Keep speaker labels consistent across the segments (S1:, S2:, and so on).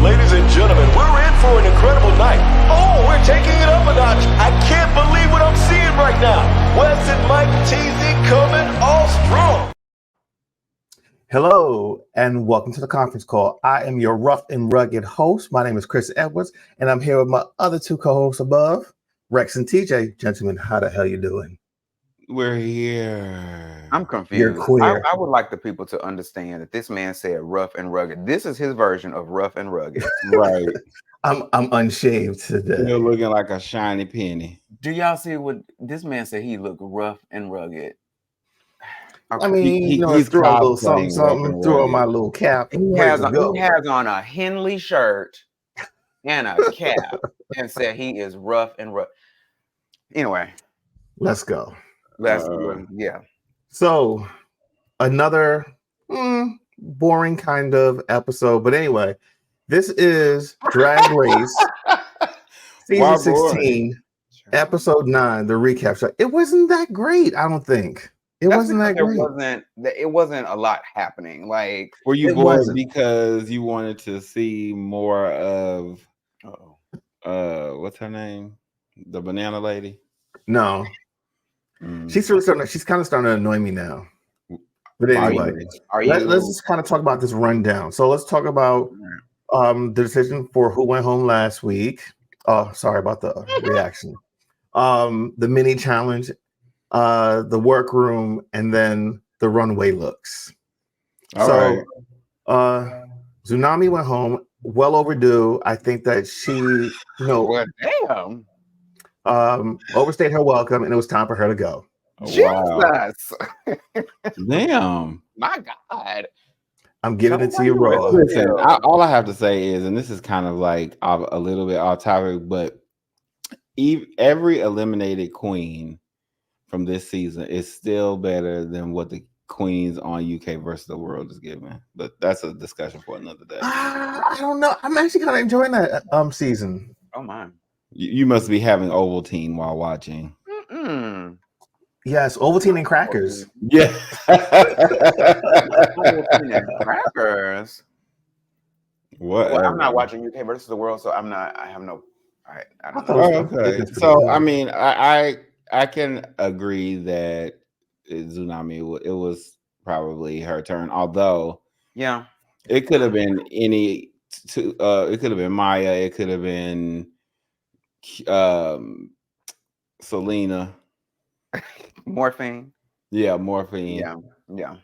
S1: Ladies and gentlemen, we're in for an incredible night. Oh, we're taking it up a notch. I can't believe what I'm seeing right now. Wes and Mike TZ coming all strong.
S2: Hello, and welcome to the conference call. I am your rough and rugged host. My name is Chris Edwards, and I'm here with my other two co-hosts above, Rex and TJ. Gentlemen, how the hell you doing?
S3: We're here.
S4: I'm confused.
S2: You're queer.
S4: I would like the people to understand that this man said rough and rugged. This is his version of rough and rugged.
S3: Right.
S2: I'm unshaved today.
S3: You're looking like a shiny penny.
S4: Do y'all see what this man said? He looked rough and rugged.
S2: I mean, he's throw a little something, throw on my little cap.
S4: He has on a Henley shirt and a cap and said he is rough and rugged. Anyway,
S2: let's go.
S4: Yeah.
S2: So another boring kind of episode, but anyway, this is Drag Race season 16, episode 9, the recap show. It wasn't that great, I don't think. It wasn't
S4: a lot happening. Like,
S3: were you bored because you wanted to see more of what's her name? The banana lady?
S2: No. She's kind of starting to annoy me now. But anyway, let's just kind of talk about this rundown. So let's talk about the decision for who went home last week. Oh, sorry about the reaction. The mini challenge, the workroom, and then the runway looks. Tsunami went home, well overdue. I think that she, overstayed her welcome, and it was time for her to go.
S4: Jesus.
S3: Damn.
S4: My God.
S2: I'm giving it to you raw.
S3: Listen, all I have to say is, and this is kind of like a little bit off topic, but every eliminated queen from this season is still better than what the queens on UK versus the world is giving. But that's a discussion for another day.
S2: I don't know. I'm actually kind of enjoying that season.
S4: Oh my.
S3: You must be having Ovaltine while watching.
S2: Yes, Ovaltine and crackers.
S3: Yeah.
S4: Ovaltine and crackers.
S3: What?
S4: Well, I'm not watching UK versus the world, so I have no. I don't know.
S3: Okay. So I mean, I can agree that Tsunami, it was probably her turn. Although,
S4: yeah,
S3: it could have been it could have been Maya. It could have been Selena.
S4: Morphine.
S3: Yeah, Morphine.
S4: Yeah.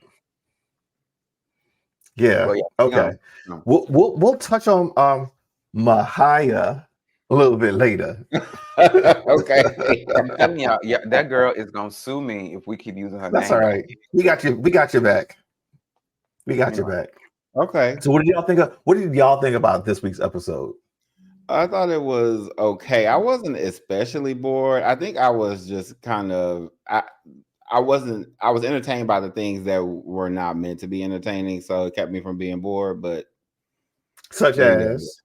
S2: Well, okay. No. We'll touch on Mahaya a little bit later.
S4: Okay. I'm telling y'all, that girl is gonna sue me if we keep using her name.
S2: That's all right. We got you back. We got your back.
S3: Okay.
S2: So what did y'all think about this week's episode?
S3: I thought it was okay. I wasn't especially bored. I think I was just kind of I was entertained by the things that were not meant to be entertaining, so it kept me from being bored. But
S2: such as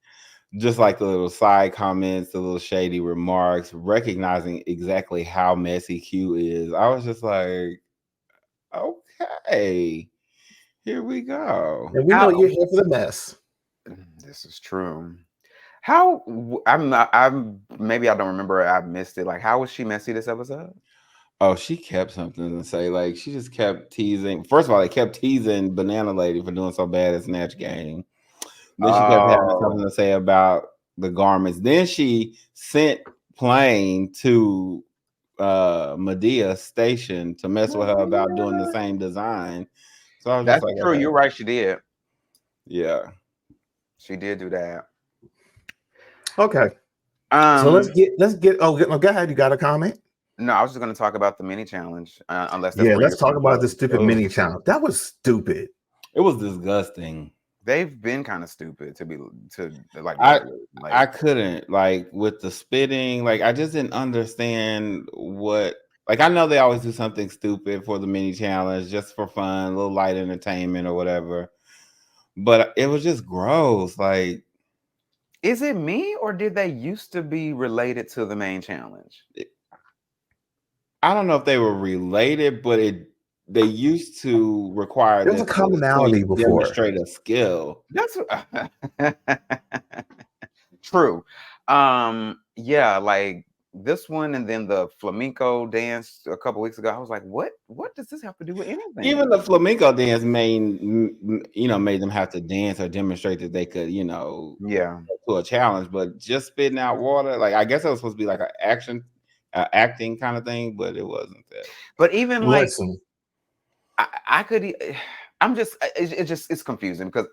S3: just like the little side comments, the little shady remarks, recognizing exactly how messy Q is. I was just like, okay, here we go.
S2: And we know you're here for the mess.
S4: This is true. Maybe I don't remember. I missed it. Like, how was she messy this episode?
S3: Oh, she kept something to say. Like, she just kept teasing. First of all, they kept teasing Banana Lady for doing so bad at Snatch Game. Then she kept having something to say about the garments. Then she sent Plane to Medea Station to mess with her about doing the same design. So I was
S4: that's
S3: just like,
S4: true. You're right. She did.
S3: Yeah,
S4: she did do that.
S2: Okay. So let's get. Oh, go ahead. You got a comment?
S4: No, I was just going to talk about the mini challenge. Let's
S2: talk about the stupid mini challenge. That was stupid.
S3: It was disgusting.
S4: They've been kind of stupid
S3: I couldn't, like, with the spitting. Like, I just didn't understand what. Like, I know they always do something stupid for the mini challenge just for fun, a little light entertainment or whatever. But it was just gross. Like,
S4: is it me or did they used to be related to the main challenge?
S3: I don't know if they were related, but they used to require
S2: there was a commonality before.
S3: Demonstrate a skill.
S4: That's True. Yeah, like this one and then the flamenco dance a couple weeks ago. I was like, what does this have to do with anything?
S3: Even the flamenco dance made them have to dance or demonstrate that they could, to a challenge. But just spitting out water, like I guess it was supposed to be like an acting kind of thing, but it wasn't that.
S4: But even like it's confusing because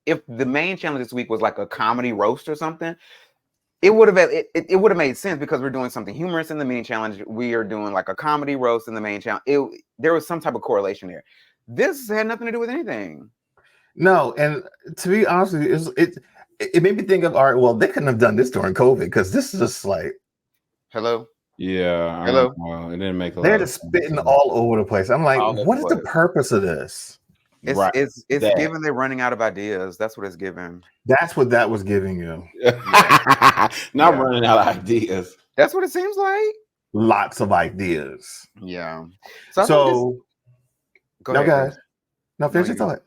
S4: if the main challenge this week was like a comedy roast or something, it would have made sense because we're doing something humorous in the mini challenge. We are doing like a comedy roast in the main challenge. There was some type of correlation there. This had nothing to do with anything.
S2: No, and to be honest with you, it made me think of, all right, well, they couldn't have done this during COVID because this is just like,
S4: hello.
S3: Yeah.
S4: Hello.
S3: It didn't make a lot.
S2: They're just spitting all over the place. I'm like, what is the purpose of this?
S4: It's given they're running out of ideas. That's what it's giving.
S2: That's what that was giving you.
S3: Not running out of ideas.
S4: That's what it seems like.
S2: Lots of ideas.
S4: Yeah.
S2: So
S4: go ahead,
S2: guys. No, finish your thought.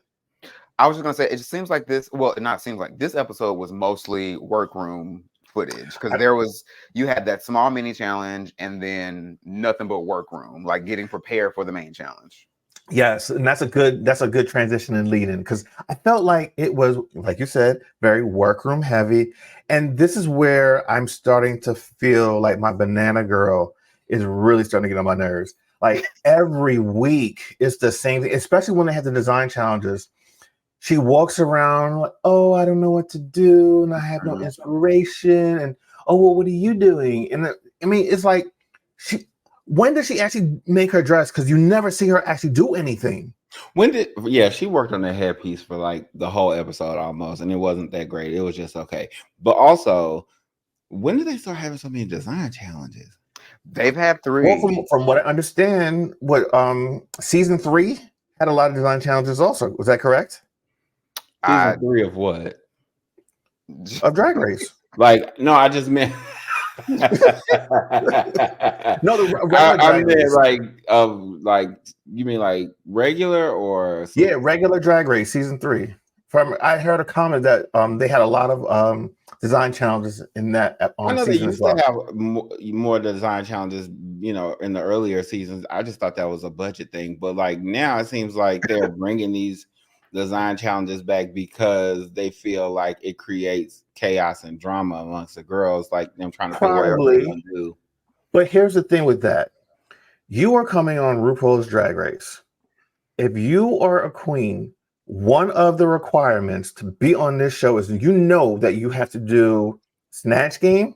S4: I was just gonna say it just seems like this. Well, it not seems like this episode was mostly workroom footage because you had that small mini challenge and then nothing but workroom, like getting prepared for the main challenge.
S2: Yes, and that's a good transition and lead in because I felt like it was, like you said, very workroom heavy. And this is where I'm starting to feel like my banana girl is really starting to get on my nerves. Like every week it's the same thing, especially when they have the design challenges. She walks around like, oh, I don't know what to do, and I have no inspiration, and oh, well, what are you doing? And I mean, it's like when does she actually make her dress? Because you never see her actually do anything.
S3: She worked on the headpiece for like the whole episode almost, and it wasn't that great. It was just okay. But also, when did they start having so many design challenges?
S4: They've had 3.
S2: Well, from what I understand, season 3 had a lot of design challenges also. Was that correct?
S3: Season 3 of what?
S2: Of Drag Race.
S3: Like, no, I just meant
S2: no, I
S3: mean like you mean like regular or something?
S2: Yeah, regular Drag Race season 3. I heard a comment that they had a lot of design challenges in that.
S3: I know they used to have more design challenges, in the earlier seasons. I just thought that was a budget thing, but like now it seems like they're bringing these design challenges back because they feel like it creates chaos and drama amongst the girls, like them trying to figure out what they're gonna do.
S2: But here's the thing with that. You are coming on RuPaul's Drag Race. If you are a queen, one of the requirements to be on this show is that you have to do Snatch Game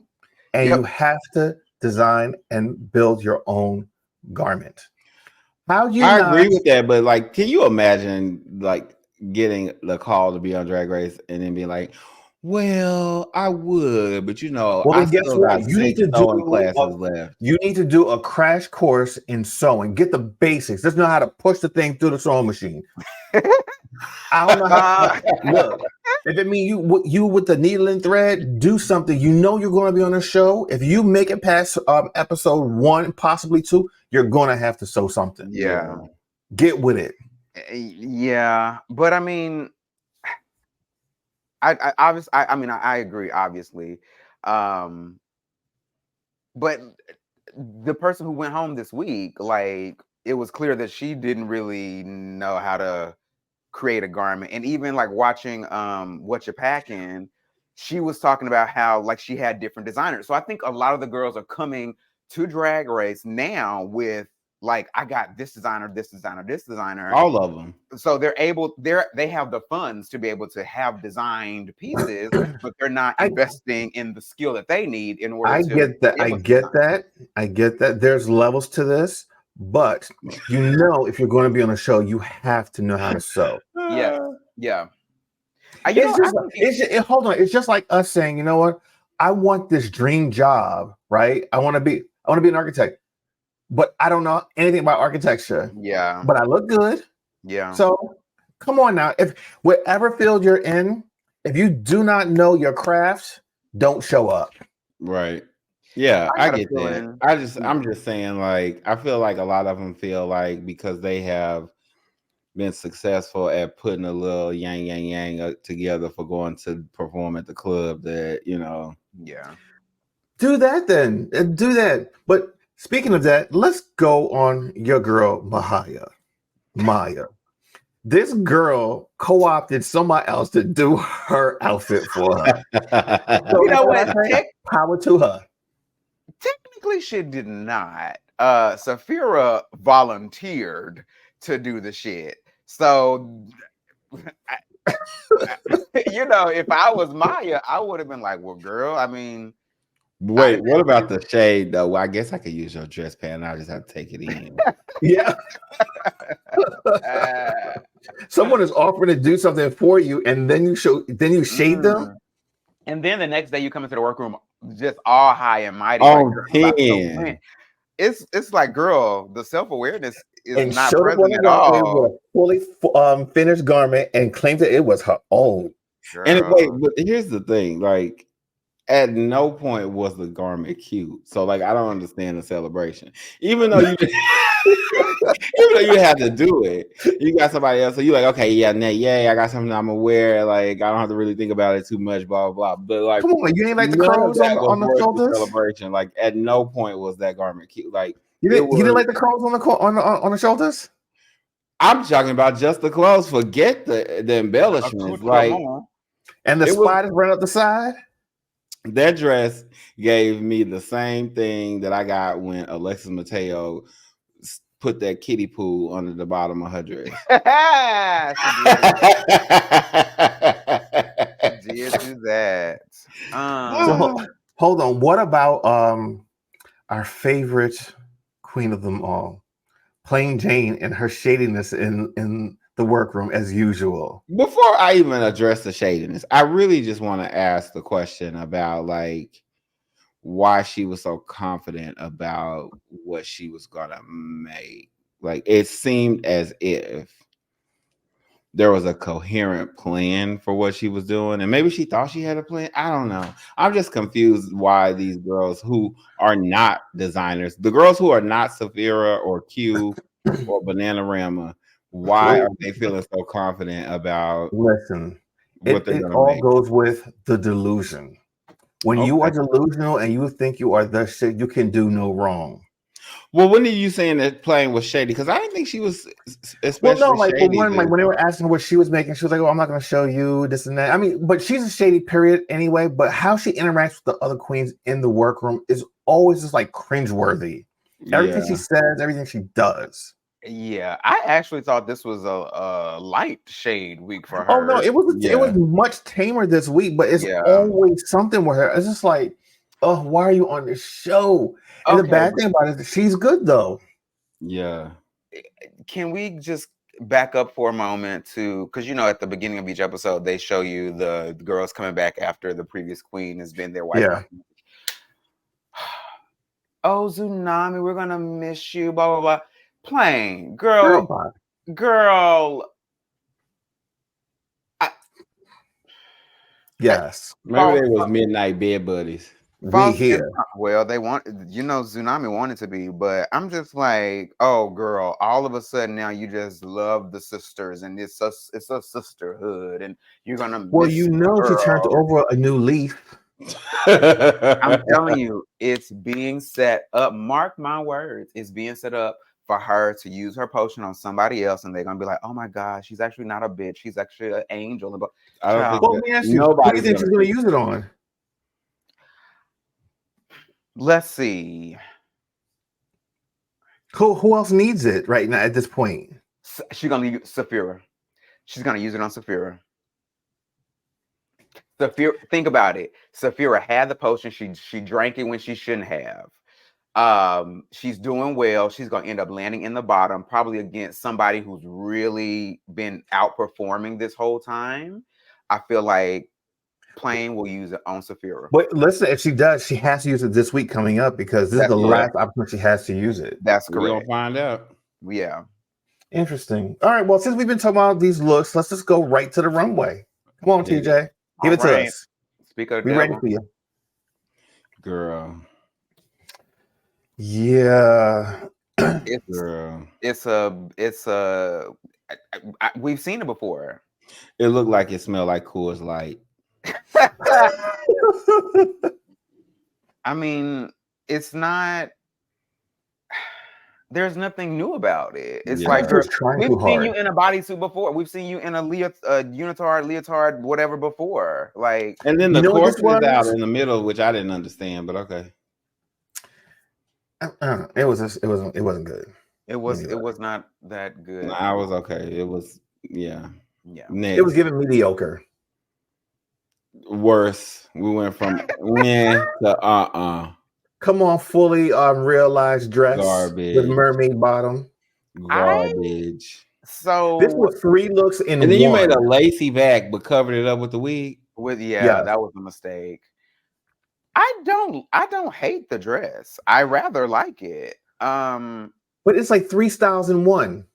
S2: and you have to design and build your own garment. I
S3: agree with that, but like, can you imagine like getting the call to be on Drag Race and then be like, well, I would, but I
S2: guess
S3: still
S2: what?
S3: got 6 sewing classes left.
S2: You need to do a crash course in sewing. Get the basics. Just know how to push the thing through the sewing machine. I don't know how. Look, if it means you with the needle and thread, do something. You're going to be on a show. If you make it past episode 1, possibly 2, you're going to have to sew something.
S4: Yeah,
S2: get with it.
S4: Yeah, but I mean, I agree, obviously, but the person who went home this week, like, it was clear that she didn't really know how to create a garment, and even like watching What You Packing, she was talking about how like she had different designers. So I think a lot of the girls are coming to Drag Race now with like, I got this designer,
S3: all of them.
S4: So they have the funds to be able to have designed pieces, but they're not investing in the skill that they need in order
S2: I get that. There's levels to this, but if you're going to be on a show, you have to know how to sew.
S4: Yeah.
S2: Hold on. It's just like us saying, you know what? I want this dream job, right? I want to be an architect. But I don't know anything about architecture.
S4: Yeah.
S2: But I look good.
S4: Yeah.
S2: So come on now. If whatever field you're in, if you do not know your craft, don't show up.
S3: Right. Yeah, I get that. I'm just saying, like, I feel like a lot of them feel like because they have been successful at putting a little yang together for going to perform at the club that,
S4: Yeah.
S2: Do that then. Do that. But speaking of that, let's go on your girl, Maya. This girl co-opted somebody else to do her outfit for her. So
S4: You know what?
S2: Power to her.
S4: Technically, she did not. Safira volunteered to do the shit. So, you know, if I was Maya, I would have been like, well, girl, I mean.
S3: Wait, what about the shade though? Well, I guess I could use your dress pant. I'll just have to take it in.
S2: Yeah. Someone is offering to do something for you, and then you shade them.
S4: And then the next day you come into the workroom just all high and mighty.
S3: Oh,
S4: like, it's like, girl, the self-awareness is
S2: and
S4: not present at all.
S2: With a fully finished garment and claimed that it was her own.
S4: Girl.
S3: And wait, but here's the thing, like, at no point was the garment cute. So, like, I don't understand the celebration. Even though you had to do it, you got somebody else. So you're like, okay, yeah, I got something I'm gonna wear. Like, I don't have to really think about it too much, blah, blah, blah. But, like,
S2: come on, you ain't like the curls on the shoulders?
S3: Celebration. Like, at no point was that garment cute. Like,
S2: you didn't like the curls on the shoulders?
S3: I'm talking about just the clothes. Forget the embellishments. Like,
S2: and the spiders run up the side.
S3: That dress gave me the same thing that I got when Alexis Mateo put that kiddie pool under the bottom of her dress.
S4: She did do that.
S2: So, hold on. What about our favorite queen of them all, Plain Jane, and her shadiness in the workroom as usual?
S3: Before I even address the shadiness, I really just want to ask the question about, like, why she was so confident about what she was gonna make. Like, it seemed as if there was a coherent plan for what she was doing, and maybe she thought she had a plan. I don't know. I'm just confused why these girls who are not designers, the girls who are not Safira or Q or Bananarama, why are they feeling so confident about?
S2: Listen, it all goes with the delusion. When you are delusional and you think you are the shit, you can do no wrong.
S3: Well, when are you saying that playing was shady? Because I didn't think she was especially shady.
S2: When they were asking what she was making, she was like, "Oh, I'm not going to show you this and that." I mean, but she's a shady period anyway. But how she interacts with the other queens in the workroom is always just like cringeworthy. Everything she says, everything she does.
S4: Yeah, I actually thought this was a light shade week for her.
S2: Oh no, it was much tamer this week, but it's always something with her. It's just like, oh, why are you on this show? And the bad thing about it is she's good though.
S3: Yeah.
S4: Can we just back up for a moment because you know at the beginning of each episode they show you the girls coming back after the previous queen has been there.
S2: Yeah.
S4: Oh, Tsunami, we're gonna miss you. Blah blah blah. Plain girl.
S2: Yes.
S3: Maybe it was midnight bed buddies.
S2: We here.
S4: Well, they want, Tsunami wanted to be, but I'm just like, oh, girl, all of a sudden now you just love the sisters, and it's a sisterhood, and you're gonna.
S2: Well, she turned over a new leaf.
S4: I'm telling you, it's being set up. Mark my words, it's being set up for her to use her potion on somebody else, and they're gonna be like, "Oh my God, she's actually not a bitch. She's actually an angel."
S2: I don't think who do you think she's gonna use it on?
S4: Let's see.
S2: Who else needs it right now at this point?
S4: She's gonna use Safira. She's gonna use it on Safira. Safira, think about it. Safira had the potion. She drank it when she shouldn't have. She's doing well. She's gonna end up landing in the bottom, probably against somebody who's really been outperforming this whole time. I feel like Plain will use it on Safira.
S2: But listen, if she does, she has to use it this week coming up because this is the last opportunity she has to use it.
S4: That's correct.
S3: We'll find out.
S4: Yeah.
S2: Interesting. All right. Well, since we've been talking about these looks, let's just go right to the runway. Come on, TJ. Give it to us.
S4: Speak of
S2: the devil. Ready for you.
S3: Girl.
S2: Yeah.
S4: We've seen it before.
S3: It looked like it smelled like Coors Light.
S4: I mean, it's not. There's nothing new about it. It's like we've seen you in a bodysuit before. We've seen you in a unitard, leotard, whatever before. Like,
S3: and then the corpse was out in the middle, which I didn't understand, but okay.
S2: It wasn't good.
S4: It was not that good.
S3: No, I was okay. It was yeah.
S2: Next. It was giving mediocre.
S3: Worse. We went from to
S2: Come on, fully realized dress
S3: garbage
S2: with mermaid bottom.
S3: Garbage.
S4: So
S2: this was 3 looks in one.
S3: And then you made a lacy back, but covered it up with the wig.
S4: That was a mistake. I don't hate the dress. I rather like it.
S2: But it's like 3 styles in one.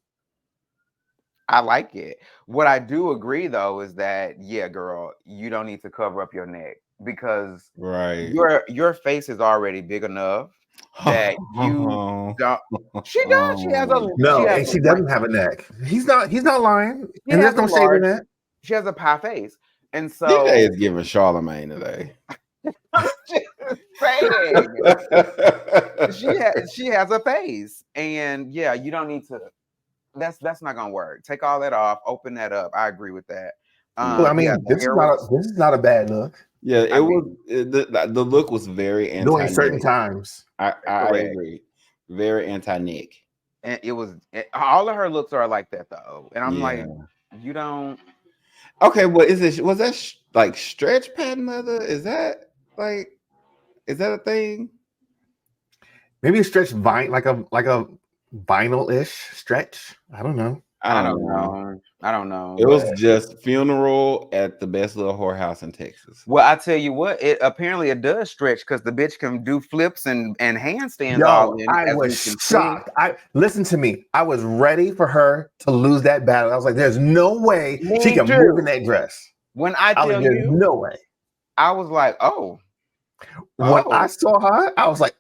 S4: I like it. What I do agree though is that girl, you don't need to cover up your neck because your face is already big enough that you don't. She does. She has a
S2: she doesn't have a neck. He's not lying. And there's no shade in that.
S4: She has a pie face, and so
S3: DJ is giving Charlemagne today.
S4: she has a face, and you don't need to. That's not gonna work. Take all that off. Open that up. I agree with that.
S2: Well, I mean, this is not a bad look.
S3: Yeah, the look was very anti
S2: during certain times.
S3: I agree. Very anti-Nick.
S4: And all of her looks are like that though. And I'm like, you don't.
S3: Okay, well, was that like stretch pattern leather? Is that a thing?
S2: Maybe a stretch vine, like a vinyl-ish stretch. I don't know.
S4: I don't know.
S3: It was just funeral at the best little whorehouse in Texas.
S4: Well, I tell you what, it does stretch because the bitch can do flips and handstands. All in.
S2: I was shocked. Listen to me. I was ready for her to lose that battle. I was like, "There's no way she can move in that dress."
S4: When I tell you,
S2: there's no way.
S4: I was like, "Oh."
S2: When I saw her, I was like,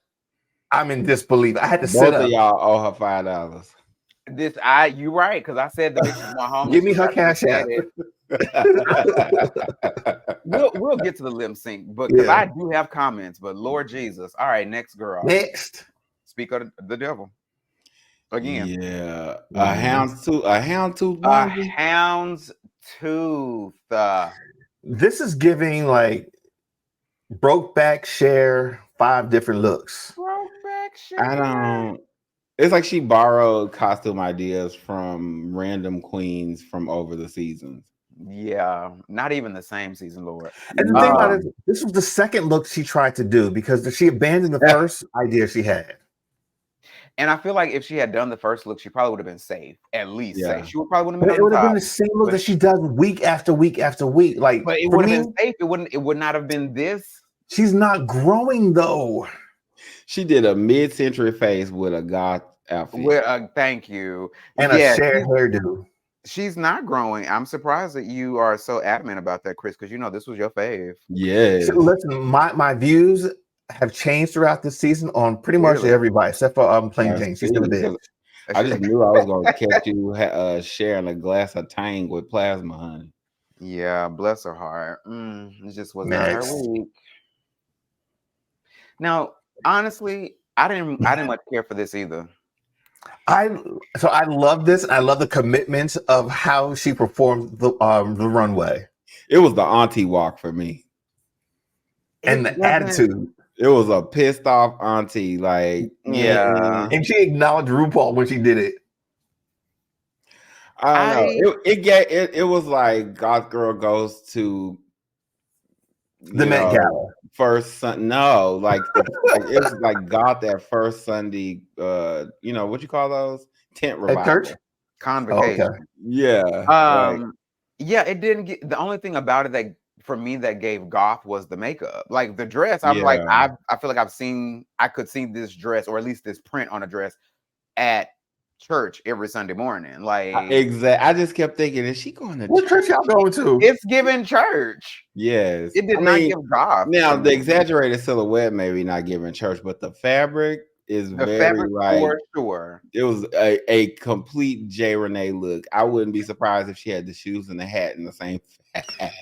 S2: "I'm in disbelief." I had to sit up.
S3: Both of y'all owe her $5.
S4: You right, because I said the bitch is my home.
S2: Give me her cash app.
S4: we'll get to the lip sync, but because I do have comments, but Lord Jesus. All right, next girl.
S2: Next.
S4: Speak of the devil. Again.
S3: Yeah. A houndstooth.
S4: A houndstooth.
S2: This is giving like Brokeback Cher 5 different looks.
S4: Brokeback Cher.
S3: It's like she borrowed costume ideas from random queens from over the seasons.
S4: Yeah, not even the same season, Lord.
S2: And the thing about it, this was the second look she tried to do because she abandoned the first idea she had.
S4: And I feel like if she had done the first look, she probably would have been safe. At least safe. She probably would have been.
S2: It would have been the same look that she does week after week after week. Like,
S4: but it would have been safe. It would not have been this.
S2: She's not growing though.
S3: She did a mid-century face with a goth outfit.
S4: Thank you.
S2: And a shared hairdo.
S4: She's not growing. I'm surprised that you are so adamant about that, Chris, because this was your fave.
S3: Yeah.
S2: So listen, my views have changed throughout this season on pretty much everybody, except for Plain Jane. She's gonna be.
S3: I just knew I was gonna catch you sharing a glass of Tang with plasma, honey.
S4: Yeah, bless her heart. It just wasn't her week. Now, honestly, I didn't much care for this either.
S2: I love this. I love the commitment of how she performed the runway.
S3: It was the auntie walk for me,
S2: and the attitude.
S3: It was a pissed off auntie, like
S2: and she acknowledged RuPaul when she did it.
S3: I don't know. It was like Goth Girl goes to
S2: the Met Gala
S3: first Sunday. No, like it was like Goth that first Sunday. What you call those? Tent revival.
S2: At church?
S4: Convocation.
S2: Okay.
S3: Yeah.
S4: It didn't get. The only thing about it that for me that gave goth was the makeup. Like the dress, I'm like, I feel like I could see this dress or at least this print on a dress at church every Sunday morning. Like
S3: exactly. I just kept thinking, is she going to
S2: what church y'all going to?
S4: It's giving church.
S3: Yes.
S4: It did not give goth.
S3: Now the exaggerated silhouette maybe not giving church, but the fabric is very like
S4: for sure.
S3: It was a complete J. Renee look. I wouldn't be surprised if she had the shoes and the hat in the same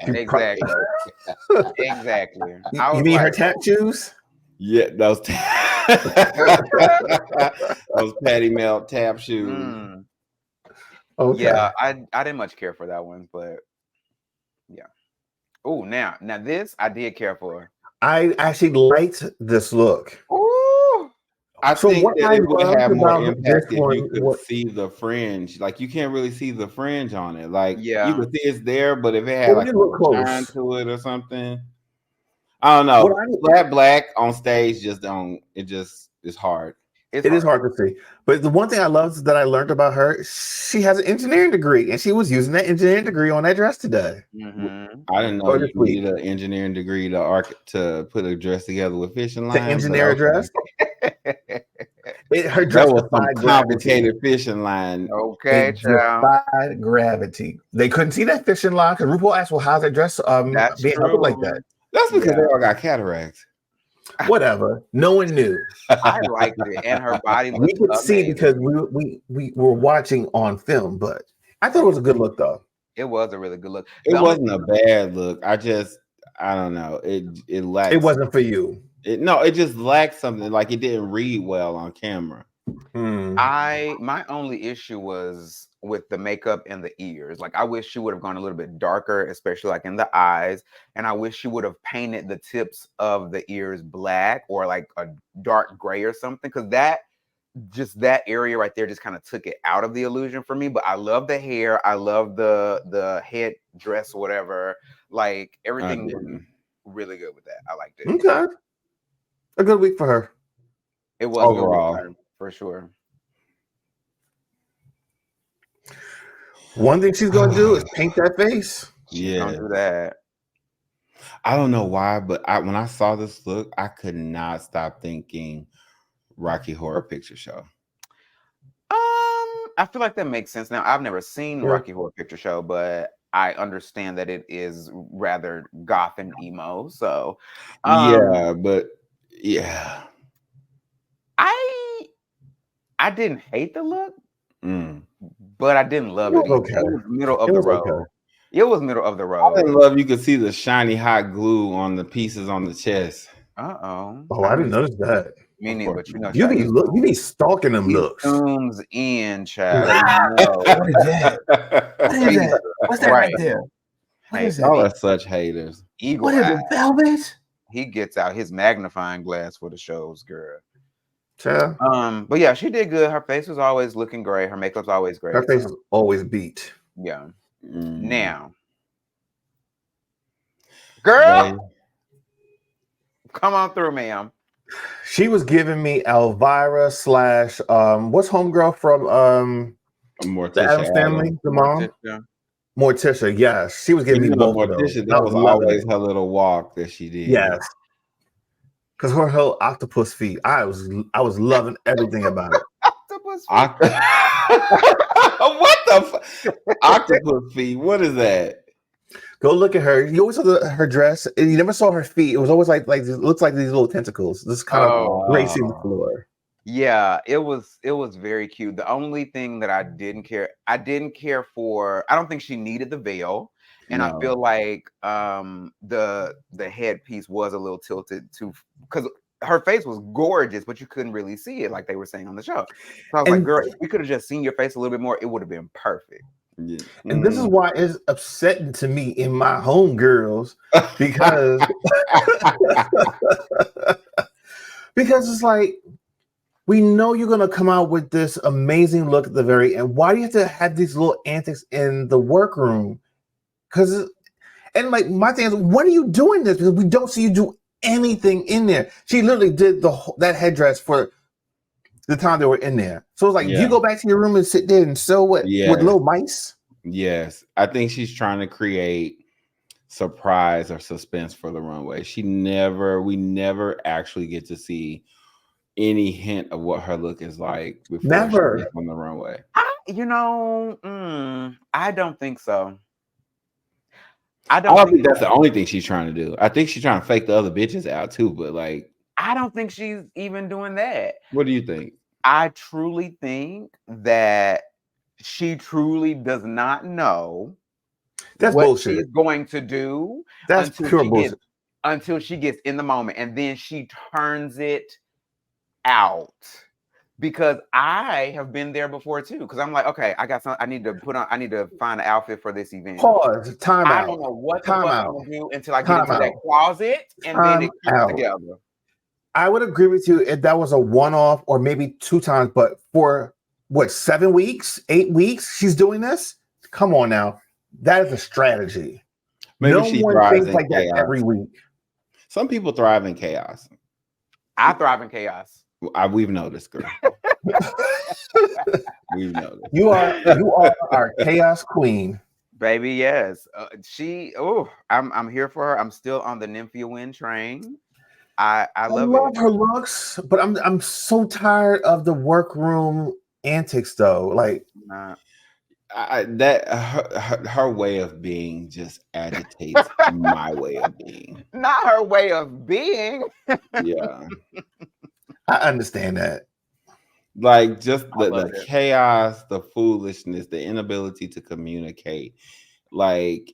S4: exactly. Exactly.
S2: You mean her tattoos?
S3: Yeah, those those Patty Melt tap shoes.
S2: Okay.
S4: Yeah, I didn't much care for that one, but yeah. Oh, now this I did care for.
S2: I actually liked this look.
S4: Ooh.
S3: I think that it would have more impact if you could see the fringe. Like you can't really see the fringe on it. Like you can see it's there, but if it had like a shine to it or something, I don't know. Black on stage just don't. It just is hard.
S2: It is hard to see. But the one thing I love that I learned about her, she has an engineering degree, and she was using that engineering degree on that dress today.
S3: I didn't know you need an engineering degree to put a dress together with fishing lines.
S2: To engineer a dress. Her
S3: dress was some complicated fishing line.
S4: Okay,
S2: it defied gravity. They couldn't see that fishing line because RuPaul asked, "Well, how's that dress being held like that?"
S3: That's because they all got cataracts.
S2: Whatever. No one knew.
S4: I liked it, and her body.
S2: We could see because we were watching on film, but I thought it was a good look, though.
S4: It was a really good look.
S3: It wasn't a bad look. I don't know. It lacked.
S2: It wasn't for you.
S3: It just lacked something. Like it didn't read well on camera.
S4: My only issue was with the makeup and the ears. Like I wish she would have gone a little bit darker, especially like in the eyes. And I wish she would have painted the tips of the ears black or like a dark gray or something. Because that area right there just kind of took it out of the illusion for me. But I love the hair. I love the head dress or whatever. Like everything was really good with that. I liked it.
S2: Okay. A good week for her.
S4: It was overall for sure.
S2: One thing she's gonna do is paint that face.
S4: She's gonna do that.
S3: I don't know why, but when I saw this look, I could not stop thinking Rocky Horror Picture Show.
S4: I feel like that makes sense. Now I've never seen Rocky Horror Picture Show, but I understand that it is rather goth and emo. So
S3: yeah.
S4: I didn't hate the look, but I didn't love it.
S2: Okay.
S4: It was middle of the road. Okay. It was middle of the road.
S3: I didn't love you could see the shiny hot glue on the pieces on the chest.
S2: Oh, I didn't notice that.
S4: Me neither, but
S2: you be stalking them looks.
S4: Zooms in, child.
S2: What is that? What is that? What's that right there?
S3: What is that? Y'all are such haters.
S4: Eagle
S2: what is it, velvet?
S4: He gets out his magnifying glass for the shows, girl.
S2: Child.
S4: But yeah, she did good. Her face was always looking great. Her makeup's always great.
S2: Her face is always beat.
S4: Yeah. Now, girl, come on through, ma'am.
S2: She was giving me Elvira / what's homegirl from
S3: Morticia,
S2: the Addams Family, the mom? Morticia, yes. She was giving me both
S3: Morticia,
S2: of those.
S3: That was always her little walk that she did.
S2: Yes. Because her whole octopus feet, I was loving everything about it.
S4: Octopus feet.
S3: What the octopus feet? What is that?
S2: Go look at her. You always saw her dress, and you never saw her feet. It was always like it looks like these little tentacles. This kind of racing the floor.
S4: Yeah, it was very cute. The only thing that I didn't care for. I don't think she needed the veil, and I feel like the headpiece was a little tilted too, because her face was gorgeous, but you couldn't really see it like they were saying on the show. So I was like, girl, if we could have just seen your face a little bit more, it would have been perfect.
S3: Yeah.
S2: And this is why it's upsetting to me in my homegirls because it's like, we know you're gonna come out with this amazing look at the very end. Why do you have to have these little antics in the workroom? And like my thing is, when are you doing this? Because we don't see you do anything in there. She literally did that headdress for the time they were in there. So it's like, do you go back to your room and sit there and sew with little mice?
S3: Yes, I think she's trying to create surprise or suspense for the runway. We never actually get to see any hint of what her look is like before
S2: never
S3: she gets on the runway.
S4: I don't think so.
S3: I don't think that's the only thing she's trying to do. I think she's trying to fake the other bitches out too, but like,
S4: I don't think she's even doing that.
S3: What do you think?
S4: I truly think that she truly does not know
S2: that's
S4: what
S2: bullshit.
S4: she's going to do.
S2: That's pure bullshit.
S4: until she gets in the moment, and then she turns it out. Because I have been there before too. Because I'm like, okay, I got I need to find an outfit for this event.
S2: Pause. Time out.
S4: I don't know what the fuck I'm gonna do until I get into that closet, and
S2: then
S4: it comes together.
S2: I would agree with you if that was a one-off or maybe 2 times, but for what, 7 weeks, 8 weeks, she's doing this? Come on now. That is a strategy.
S3: Maybe
S2: no
S3: she
S2: one thinks
S3: in
S2: like
S3: chaos.
S2: that every week.
S3: Some people thrive in chaos.
S4: I thrive in chaos.
S3: We've noticed, girl. We've noticed.
S2: You are our chaos queen,
S4: baby. Yes, I'm here for her. I'm still on the Nymphia Win train. I love
S2: her looks, but I'm so tired of the workroom antics, though. Like
S3: her way of being just agitates my way of being.
S4: Not her way of being.
S3: Yeah.
S2: I understand that.
S3: Like just the chaos, the foolishness, the inability to communicate, like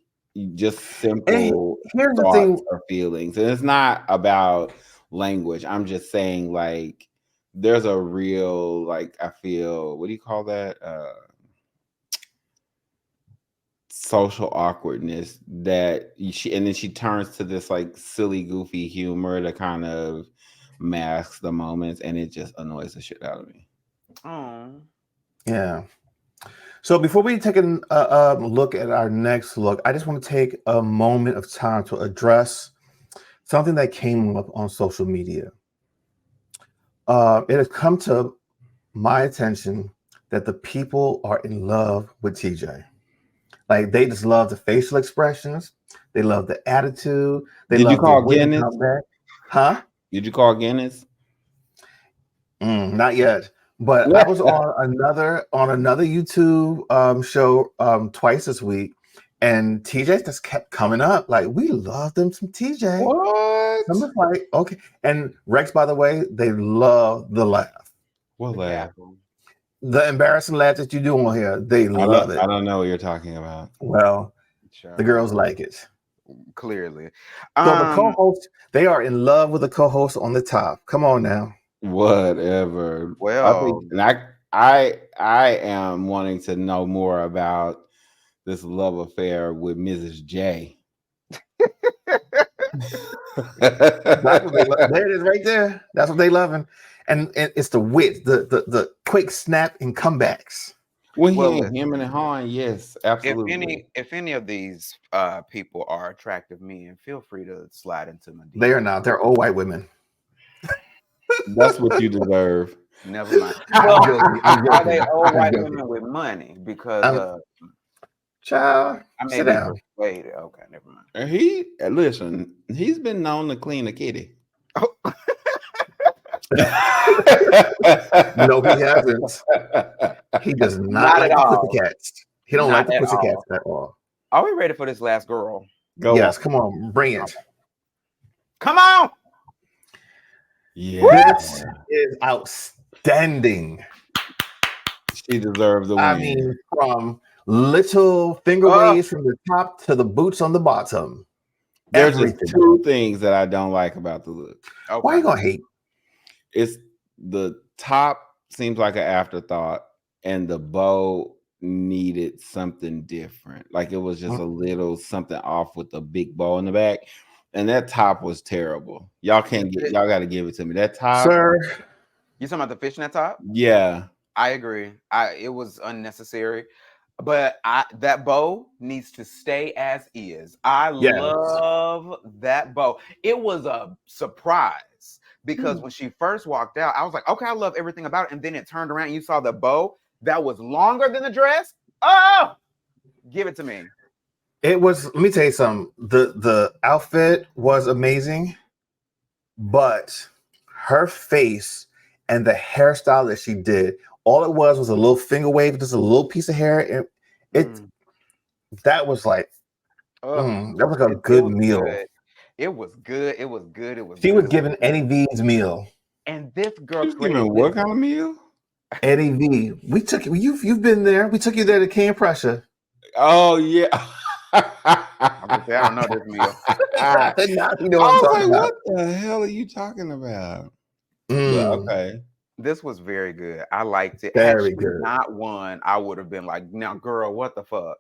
S3: just simple thoughts or feelings. And it's not about language. I'm just saying, like, there's a real, like, I feel, what do you call that? Social awkwardness that and then she turns to this like silly, goofy humor to kind of masks the moments, and it just annoys the shit out of me.
S4: Oh,
S2: yeah. So before we take a look at our next look, I just want to take a moment of time to address something that came up on social media. It has come to my attention that the people are in love with TJ. Like, they just love the facial expressions. They love the attitude. Did you
S3: call Guinness?
S2: Huh?
S3: Did you call Guinness?
S2: Not yet. But I was on another YouTube show twice this week, and TJ just kept coming up. Like, we love them some TJ.
S3: What?
S2: I'm just like, okay. And Rex, by the way, they love the laugh.
S3: What laugh?
S2: The embarrassing laugh that you do on here, they love it.
S3: I don't know what you're talking about.
S2: Well, the girls like it.
S4: Clearly.
S2: So the co-host, they are in love with the co-host on the top. Come on now.
S3: Whatever.
S4: Well,
S3: I am wanting to know more about this love affair with Mrs. J.
S2: That's what they love. There it is right there. That's what they loving. And it's the wit, the quick snap and comebacks.
S3: Well, him and Han, yes, absolutely.
S4: If any of these people are attractive men, feel free to slide into my DM.
S2: They are not. They're old white women.
S3: That's what you deserve.
S4: Never mind. Well, are they old white women with money? Because
S2: child,
S4: I may be persuaded. Okay, never mind.
S3: Listen, he's been known to clean a kitty.
S2: Oh. No, he hasn't. He does not like the pussycats. He don't like the pussycats at all.
S4: Are we ready for this last girl?
S2: Yes, come on, bring it.
S4: Come on.
S2: Yeah. This is outstanding.
S3: She deserves the win.
S2: I mean, from little finger waves from the top to the boots on the bottom.
S3: There's just 2 things that I don't like about the look.
S2: Okay. Why are you gonna hate?
S3: It's the top seems like an afterthought, and the bow needed something different. Like, it was just a little something off with the big bow in the back. And that top was terrible. Y'all got to give it to me. That top,
S2: sir.
S4: You talking about the fishnet top?
S3: Yeah,
S4: I agree. It was unnecessary, but that bow needs to stay as is. I love that bow. It was a surprise because when she first walked out, I was like, okay, I love everything about it. And then it turned around and you saw the bow that was longer than the dress. Oh, give it to me.
S2: It was, let me tell you something. The outfit was amazing, but her face and the hairstyle that she did, all it was a little finger wave, just a little piece of hair. And that was like, that was a good meal.
S4: It was good. It was good. It was.
S2: She was giving Eddie V's meal.
S4: And this girl
S3: was giving what kind of meal?
S2: Eddie V. We took you. You've been there. We took you there to King Prussia.
S3: Oh yeah.
S4: don't know this meal.
S3: I was like, what the hell are you talking about? Okay.
S4: This was very good. I liked it.
S2: Very
S4: Had she
S2: good.
S4: not won, I would have been like, now, girl, what the fuck?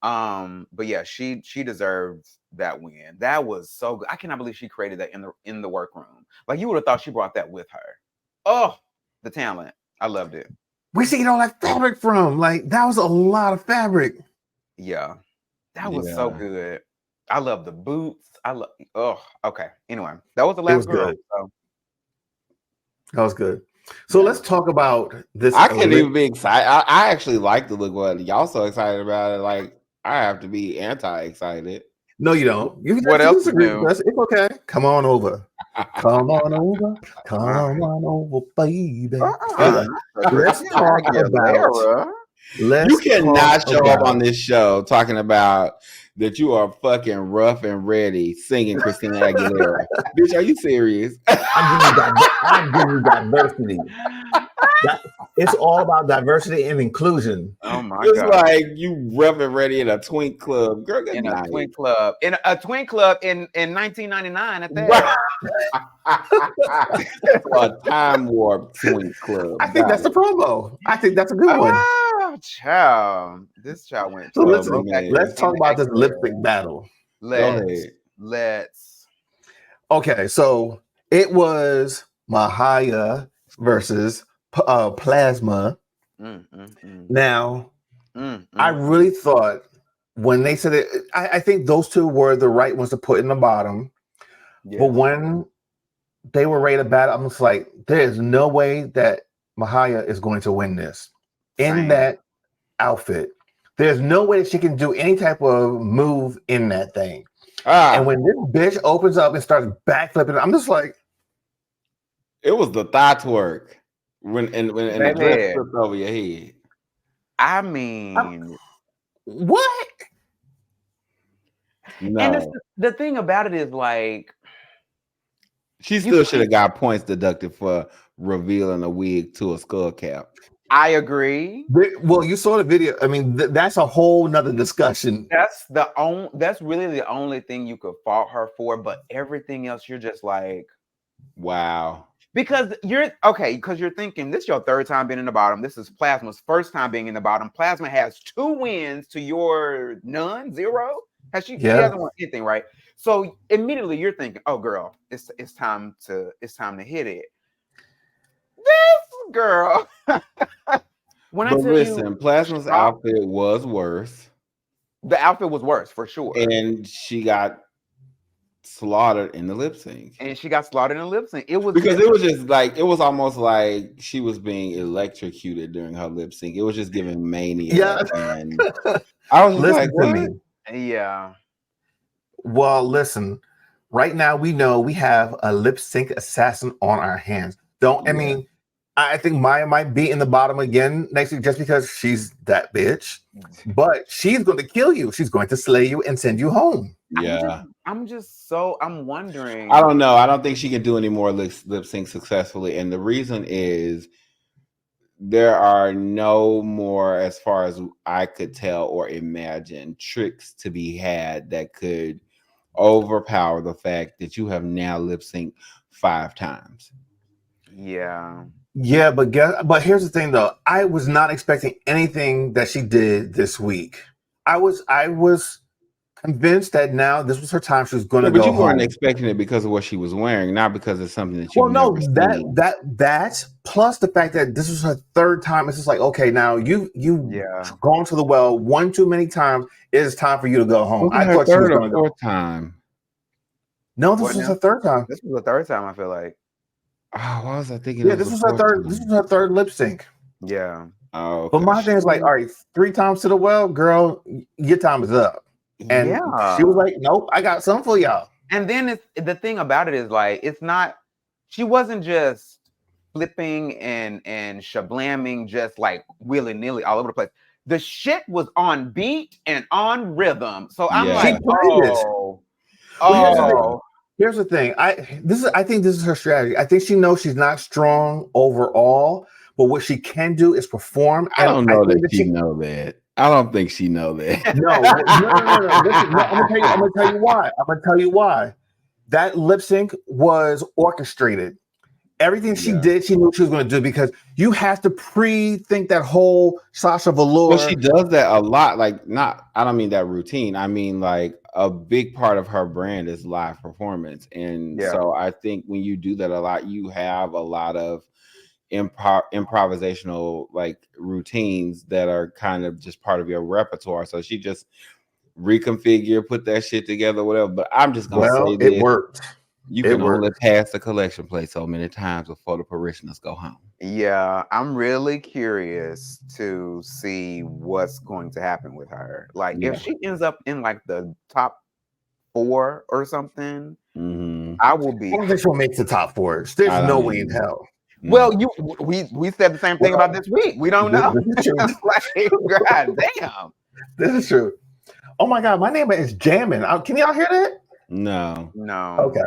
S4: But yeah, she deserved that win. That was so good. I cannot believe she created that in the workroom. Like, you would have thought she brought that with her. Oh, the talent. I loved it.
S2: We seen all that fabric from. Like, that was a lot of fabric.
S4: Yeah. That was so good. I love the boots. Okay. Anyway, that was the last girl. So.
S2: That was good. So let's talk about this.
S3: I couldn't even be excited. I actually like the look. What y'all so excited about it? Like, I have to be anti-excited.
S2: No, you don't.
S4: What else to do?
S2: It's okay. Come on over. Come on over. Come on over, baby. Let's talk about.
S3: You cannot show up on this show talking about that you are fucking rough and ready singing Christina Aguilera. Bitch, are you serious?
S2: I'm giving you diversity. It's all about diversity and inclusion.
S4: Oh my
S3: God. It's
S4: like
S3: you rough and ready in a twink club. Girl,
S4: in a twink club. In 1999 at that.
S3: A time warp twink club.
S2: I think that's the promo. I think that's a good one.
S4: Child. This child went.
S2: So let's talk about this lip sync battle.
S4: Let's.
S2: Okay, so it was Mahia versus Plasma. Now, I really thought when they said it, I think those two were the right ones to put in the bottom. Yeah. But when they were ready to battle, I'm just like, there's no way that Mahia is going to win this in that outfit. There's no way that she can do any type of move in that thing. And when this bitch opens up and starts backflipping, I'm just like,
S3: it was the thigh twerk when the dress flipped over your head.
S4: I mean,
S2: what?
S4: No. And the thing about it is, like,
S3: she still should have got points deducted for revealing a wig to a skull cap.
S4: I agree.
S2: Well, you saw the video. I mean, that's a whole nother discussion.
S4: That's really the only thing you could fault her for. But everything else, you're just like,
S3: wow.
S4: Because you're thinking this is your third time being in the bottom. This is Plasma's first time being in the bottom. Plasma has 2 wins to your none, 0. She hasn't won anything, right? So immediately you're thinking, oh girl, it's time to hit it. This girl.
S3: Plasma's outfit was worse.
S4: The outfit was worse for sure.
S3: And she got slaughtered in the lip sync.
S4: It was
S3: because it was just like, it was almost like she was being electrocuted during her lip sync. It was just giving mania.
S2: Yeah.
S3: And I was like, what?
S2: Me.
S4: Yeah.
S2: Well, listen, right now we know we have a lip sync assassin on our hands. I think Maya might be in the bottom again next week just because she's that bitch. But she's going to kill you. She's going to slay you and send you home.
S3: Yeah.
S4: I'm wondering.
S3: I don't know. I don't think she can do any more lip sync successfully. And the reason is there are no more, as far as I could tell or imagine, tricks to be had that could overpower the fact that you have now lip synced 5 times.
S4: Yeah.
S2: Yeah, but here's the thing though. I was not expecting anything that she did this week. I was convinced that now this was her time. She was going to go home. But you
S3: weren't expecting it because of what she was wearing, not because it's something that you.
S2: Well, no, that plus the fact that this was her 3rd time. It's just like, okay, now you've gone to the well one too many times. It is time for you to go home.
S3: I thought she was going to go 4th time.
S2: No, this was her 3rd time.
S4: This was the 3rd time. I feel like.
S3: Oh, why was I thinking?
S2: Yeah, this was her 3rd. This was her 3rd lip sync.
S4: Yeah.
S3: Oh, okay.
S2: But my thing is like, all right, 3 times to the well, girl, your time is up. And she was like, nope, I got something for y'all.
S4: And then the thing about it is like, she wasn't just flipping and shablamming just like willy-nilly all over the place. The shit was on beat and on rhythm. So I'm like,
S2: Here's the thing. I think this is her strategy. I think she knows she's not strong overall, but what she can do is perform.
S3: I don't know that she know that. I don't think she know that.
S2: No. Listen, no, I'm gonna tell you why. That lip sync was orchestrated. Everything she did, she knew what she was going to do, because you have to pre-think that whole Sasha Velour.
S3: Well, she does that a lot. Like, I don't mean that routine. I mean, like, a big part of her brand is live performance. And so I think when you do that a lot, you have a lot of improvisational like routines that are kind of just part of your repertoire. So she just reconfigure, put that shit together, whatever. But I'm just going to say
S2: it worked.
S3: You can only pass the collection plate so many times before the parishioners go home.
S4: Yeah, I'm really curious to see what's going to happen with her. Like, if she ends up in like the top 4 or something, I will be.
S2: I don't think she'll make the top 4. There's no way in hell.
S4: Well, we said the same thing about this week. We don't know. Like, God damn.
S2: This is true. Oh my God, my neighbor is jamming. Can y'all hear that?
S3: No.
S2: Okay.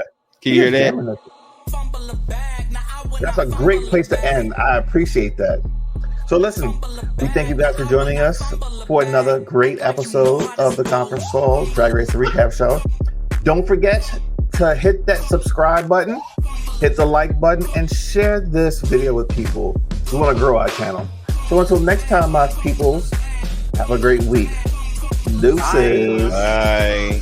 S3: Can you hear that?
S2: That's a great place to end. I appreciate that. So listen, we thank you guys for joining us for another great episode of the Conference Call Drag Race Recap Show. Don't forget to hit that subscribe button, hit the like button, and share this video with people. We want to grow our channel. So until next time, my peoples, have a great week. Deuces.
S3: Bye.